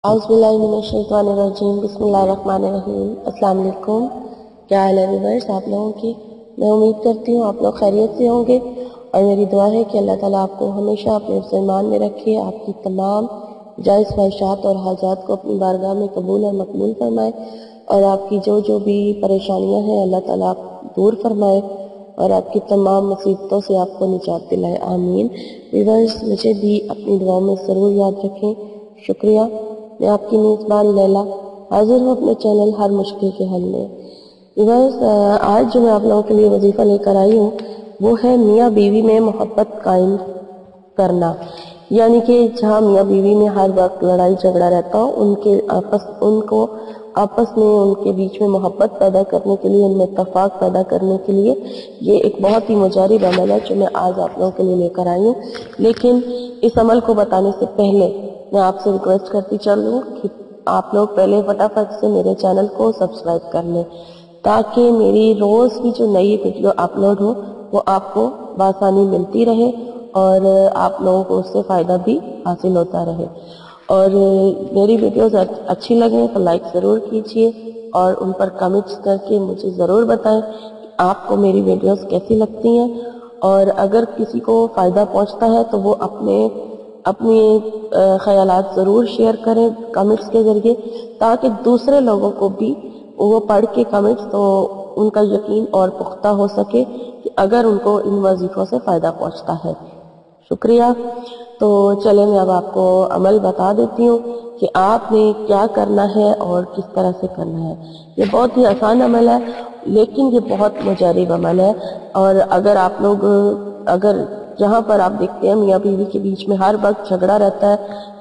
औज़ुबिल्लाहिमिनश्शैतानिर्रजीम बिस्मिल्लाहिर्रहमानिर्रहीम। अस्सलाम वालेकुम। क्या हाल है व्यूअर्स आप लोगों की? मैं उम्मीद करती हूँ आप लोग खैरियत से होंगे और मेरी दुआ है कि अल्लाह ताला आपको हमेशा अपने ईमान में रखे, आपकी तमाम जायज़ ख्वाहिशात और हाजात को अपनी बारगाह में कबूल और मकबूल फरमाए और आपकी जो जो भी परेशानियाँ हैं अल्लाह ताला दूर फरमाए और आपकी तमाम मुसीबतों से आपको निजात दिलाए, आमीन। व्यूअर्स मुझे भी अपनी दुआओं में ज़रूर याद रखें। शुक्रिया। मैं आपकी मेज़बान लैला हाजिर हूँ अपने चैनल हर मुश्किल के हल में। व्यूअर्स आज जो मैं आप लोगों के लिए वजीफ़ा लेकर आई हूँ वो है मियाँ बीवी में मोहब्बत कायम करना, यानी कि जहाँ मियाँ बीवी में हर वक्त लड़ाई झगड़ा रहता हो उनको आपस में उनके बीच में मोहब्बत पैदा करने के लिए, उनमें इत्तेफाक पैदा करने के लिए ये एक बहुत ही मुजारिब अमल है जो मैं आज आप लोगों के लिए लेकर आई हूँ। लेकिन इस अमल को बताने से पहले मैं आपसे रिक्वेस्ट करती चलूँ कि आप लोग पहले फटाफट से मेरे चैनल को सब्सक्राइब कर लें ताकि मेरी रोज़ की जो नई वीडियो अपलोड हो वो आपको बआसानी मिलती रहे और आप लोगों को उससे फ़ायदा भी हासिल होता रहे। और मेरी वीडियोस अच्छी लगे तो लाइक ज़रूर कीजिए और उन पर कमेंट्स करके मुझे ज़रूर बताएं कि आपको मेरी वीडियोस कैसी लगती हैं। और अगर किसी को फ़ायदा पहुंचता है तो वो अपनी ख़यालात ज़रूर शेयर करें कमेंट्स के ज़रिए ताकि दूसरे लोगों को भी वो पढ़ के कमेंट्स तो उनका यकीन और पुख्ता हो सके कि अगर उनको इन वजीफ़ों से फ़ायदा पहुंचता है। शुक्रिया। तो चले मैं अब आपको अमल बता देती हूँ कि आपने क्या करना है और किस तरह से करना है। ये बहुत ही आसान अमल है लेकिन ये बहुत मुजारिब अमल है और अगर जहाँ पर आप देखते हैं मियाँ बीवी के बीच में हर वक्त झगड़ा रहता है,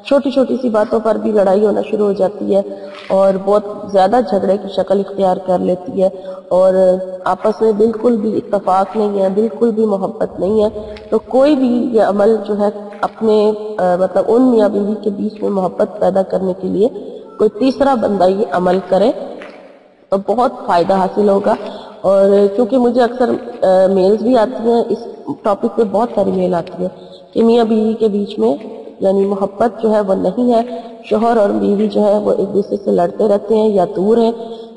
छोटी छोटी सी बातों पर भी लड़ाई होना शुरू हो जाती है और बहुत ज़्यादा झगड़े की शक्ल इख्तियार कर लेती है और आपस में बिल्कुल भी इत्तेफाक नहीं है, बिल्कुल भी मोहब्बत नहीं है, तो कोई भी ये अमल जो है अपने मतलब उन मियाँ बीवी के बीच में मोहब्बत पैदा करने के लिए कोई तीसरा बंदा ये अमल करे तो बहुत फ़ायदा हासिल होगा। और क्योंकि मुझे अक्सर मेल्स भी आती हैं, इस टॉपिक पे बहुत सारी मेल आती है कि मियाँ बीवी के बीच में यानी मोहब्बत जो है वो नहीं है, शोहर और बीवी जो है वो एक दूसरे से लड़ते रहते हैं या दूर हैं।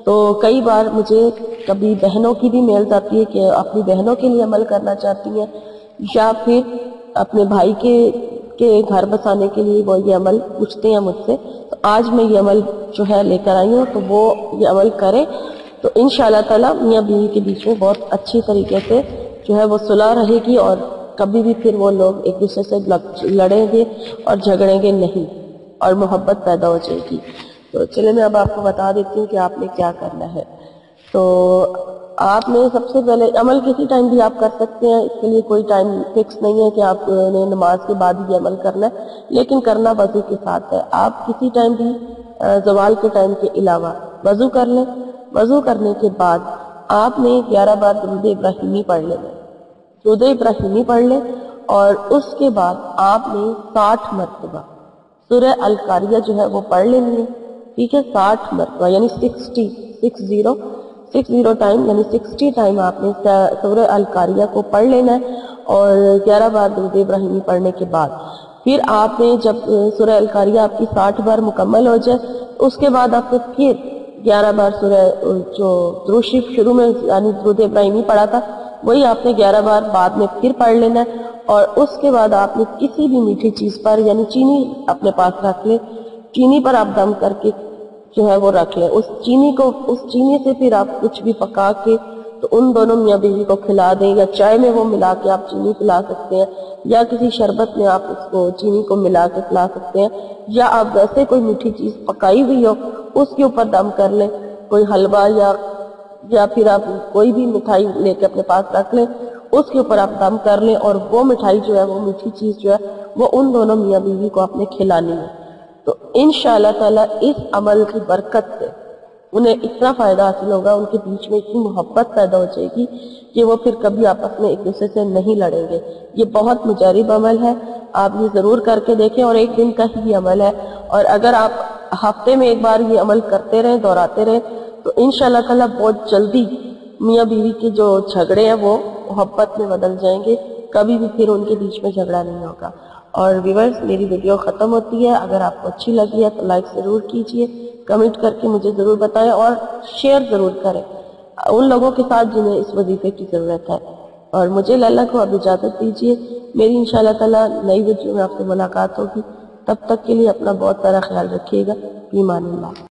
तो कई बार मुझे कभी बहनों की भी मेल्स आती है कि अपनी बहनों के लिए अमल करना चाहती हैं या फिर अपने भाई के घर बसाने के लिए वो ये अमल पूछते हैं मुझसे। तो आज मैं ये अमल जो है लेकर आई हूँ तो वो ये अमल करें तो इंशाअल्लाह ताला मियाँ बीवी के बीच में बहुत अच्छी तरीके से जो है वो सुलह रहेगी और कभी भी फिर वो लोग एक दूसरे से लड़ेंगे और झगड़ेंगे नहीं और मोहब्बत पैदा हो जाएगी। तो चलिए मैं अब आपको बता देती हूँ कि आपने क्या करना है। तो आपने सबसे पहले अमल किसी टाइम भी आप कर सकते हैं, इसके लिए कोई टाइम फिक्स नहीं है कि आपने नमाज के बाद ही अमल करना है, लेकिन करना वजू के साथ है। आप किसी टाइम भी ज़वाल के टाइम के अलावा वजू कर लें। वजू करने के बाद आपने 11 बार दुरूद इब्राहिमी पढ़ लेना, दुरूद इब्राहिमी पढ़ लें और उसके बाद आपने 60 मरतबा सूरह अल कारिया जो है वो पढ़ लेनी है, ठीक है। 60 मरतबा यानी 60 टाइम यानी 60 टाइम आपने सूरह अल कारिया को पढ़ लेना है और 11 बार दुरूद इब्राहिमी पढ़ने के बाद फिर आपने जब सूरह अल कारिया आपकी 60 बार मुकम्मल हो जाए उसके बाद आपने फिर 11 बार सूरह जो दुरूद शरीफ शुरू में यानी दुरूद इब्राहिमी पढ़ा था वही आपने 11 बार बाद में फिर पढ़ लेना है और उसके बाद आपने किसी भी मीठी चीज पर यानी चीनी अपने पास रख ले, चीनी पर आप दम करके जो है वो रख लें। उस चीनी से फिर आप कुछ भी पका के तो उन दोनों मियाँ बीवी को खिला दें या चाय में वो मिला के आप चीनी पिला सकते हैं या किसी शरबत में आप उसको चीनी को मिला के पिला सकते हैं या आप वैसे कोई मीठी चीज पकाई हुई हो उसके ऊपर दम कर लें, कोई हलवा या फिर आप कोई भी मिठाई लेके अपने पास रख लें, उसके ऊपर आप दम कर लें और वो मिठाई जो है वो मीठी चीज जो है वो उन दोनों मियाँ बीवी को आपने खिलानी है। तो इंशाअल्लाह ताला इस अमल की बरकत से उन्हें इतना फ़ायदा हासिल होगा, उनके बीच में इतनी मोहब्बत पैदा हो जाएगी कि वो फिर कभी आपस में एक दूसरे से नहीं लड़ेंगे। ये बहुत मुजारिब अमल है, आप ये ज़रूर करके देखें और एक दिन का ही अमल है। और अगर आप हफ्ते में एक बार ये अमल करते रहें, दोहराते रहें तो इंशाअल्लाह ताला बहुत जल्दी मियाँ बीवी के जो झगड़े हैं वो मोहब्बत में बदल जाएंगे, कभी भी फिर उनके बीच में झगड़ा नहीं होगा। اور ویورز میری ویڈیو ختم ہوتی ہے، اگر آپ کو اچھی لگی ہے تو لائک ضرور کیجئے، کمنٹ کر کے مجھے ضرور بتائیں اور شیئر ضرور کریں ان لوگوں کے ساتھ جنہیں اس وظیفے کی ضرورت ہے۔ اور مجھے لیلا کو اب اجازت دیجیے، میری انشاءاللہ تعالی نئی ویڈیو میں آپ سے ملاقات ہوگی، تب تک کے لیے اپنا بہت سارا خیال رکھیے گا۔ ایمان اللہ۔